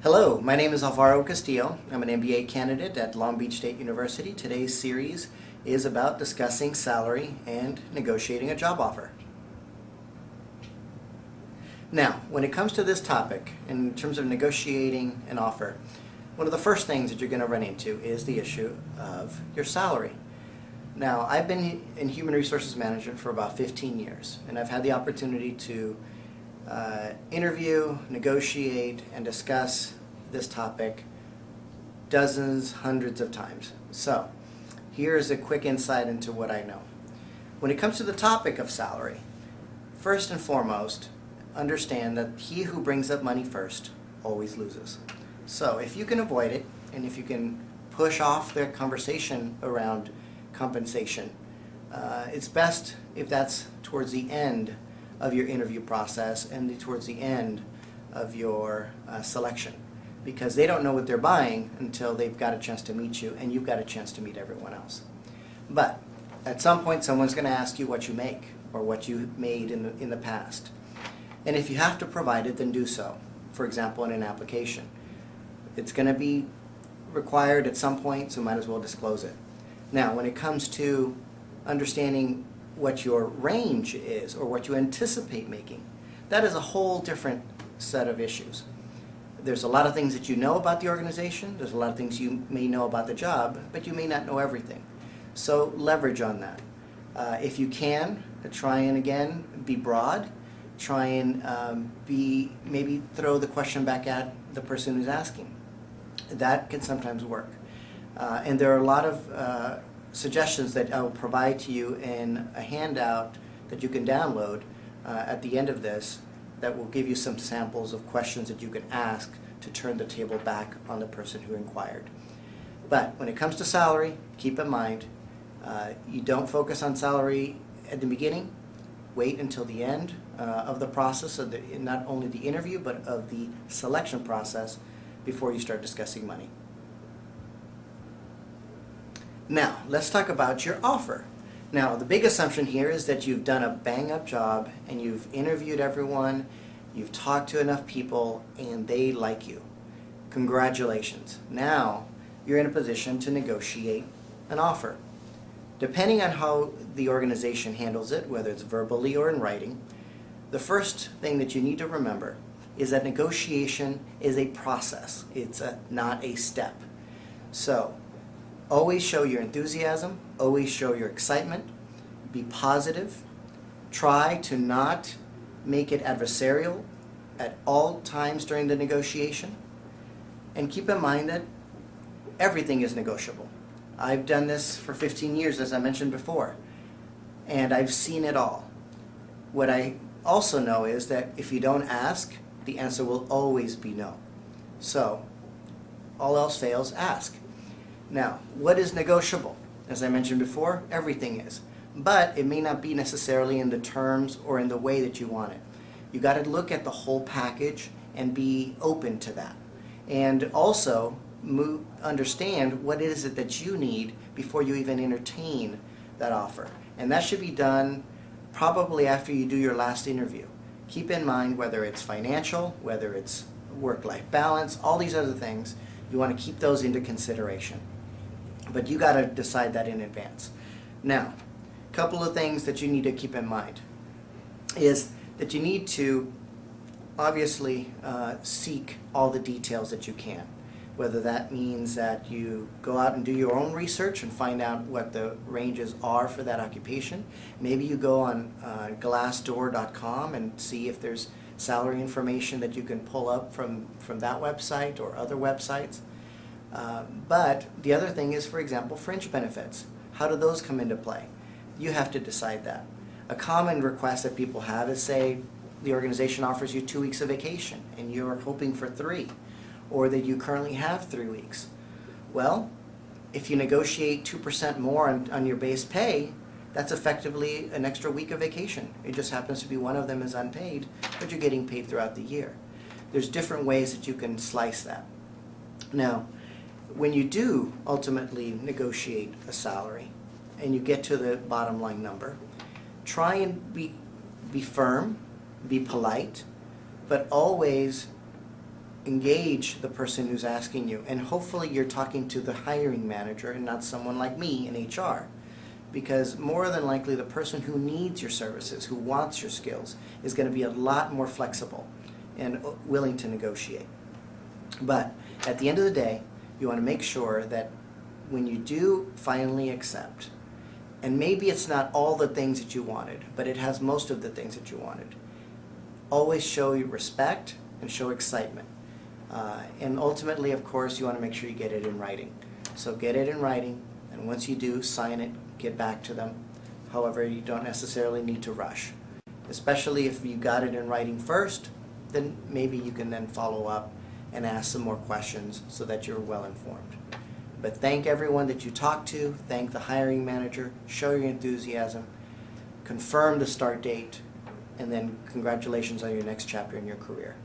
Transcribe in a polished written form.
Hello, my name is Alvaro Castillo. I'm an MBA candidate at Long Beach State University. Today's series is about discussing salary and negotiating a job offer. Now, when it comes to this topic, in terms of negotiating an offer, one of the first things that you're going to run into is the issue of your salary. Now, I've been in human resources management for about 15 years, and I've had the opportunity to interview, negotiate, and discuss this topic dozens, hundreds of times. So, here's a quick insight into what I know. When it comes to the topic of salary, first and foremost, understand that he who brings up money first always loses. So, if you can avoid it, and if you can push off the conversation around compensation, it's best if that's towards the end of your interview process and towards the end of your selection, because they don't know what they're buying until they've got a chance to meet you and you've got a chance to meet everyone else. But at some point someone's going to ask you what you make or what you made in the past. And if you have to provide it, then do so. For example, in an application. It's going to be required at some point, so might as well disclose it. Now, when it comes to understanding what your range is or what you anticipate making, that is a whole different set of issues. There's a lot of things that you know about the organization, there's a lot of things you may know about the job, but you may not know everything. So leverage on that. If you can, try and again be broad, try and maybe throw the question back at the person who's asking. That can sometimes work. And there are a lot of suggestions that I will provide to you in a handout that you can download at the end of this that will give you some samples of questions that you can ask to turn the table back on the person who inquired. But when it comes to salary, keep in mind, you don't focus on salary at the beginning. Wait until the end of the process, of not only the interview, but of the selection process before you start discussing money. Now, let's talk about your offer. Now, the big assumption here is that you've done a bang-up job and you've interviewed everyone, you've talked to enough people, and they like you. Congratulations. Now, you're in a position to negotiate an offer. Depending on how the organization handles it, whether it's verbally or in writing, the first thing that you need to remember is that negotiation is a process. It's not a step. So, always show your enthusiasm, always show your excitement, be positive, try to not make it adversarial at all times during the negotiation, and keep in mind that everything is negotiable. I've done this for 15 years, as I mentioned before, and I've seen it all. What I also know is that if you don't ask, the answer will always be no. So, all else fails, ask. Now, what is negotiable? As I mentioned before, everything is. But it may not be necessarily in the terms or in the way that you want it. You got to look at the whole package and be open to that. And also understand what is it that you need before you even entertain that offer. And that should be done probably after you do your last interview. Keep in mind whether it's financial, whether it's work-life balance, all these other things, you want to keep those into consideration. But you got to decide that in advance. Now, a couple of things that you need to keep in mind is that you need to obviously seek all the details that you can. Whether that means that you go out and do your own research and find out what the ranges are for that occupation. Maybe you go on glassdoor.com and see if there's salary information that you can pull up from that website or other websites. But the other thing is, for example, fringe benefits. How do those come into play? You have to decide that. A common request that people have is, say, the organization offers you 2 weeks of vacation and you're hoping for 3, or that you currently have 3 weeks. Well, if you negotiate 2% more on your base pay, that's effectively an extra week of vacation. It just happens to be one of them is unpaid, but you're getting paid throughout the year. There's different ways that you can slice that. Now, when you do ultimately negotiate a salary and you get to the bottom line number, try and be firm, be polite, but always engage the person who's asking you, and hopefully you're talking to the hiring manager and not someone like me in HR, because more than likely the person who needs your services, who wants your skills, is going to be a lot more flexible and willing to negotiate. But at the end of the day, you want to make sure that when you do finally accept, and maybe it's not all the things that you wanted, but it has most of the things that you wanted, always show your respect and show excitement. And ultimately, of course, you want to make sure you get it in writing. So get it in writing, and once you do, sign it, get back to them. However, you don't necessarily need to rush. Especially if you got it in writing first, then maybe you can then follow up and ask some more questions so that you're well informed. But thank everyone that you talk to, thank the hiring manager, show your enthusiasm, confirm the start date, and then congratulations on your next chapter in your career.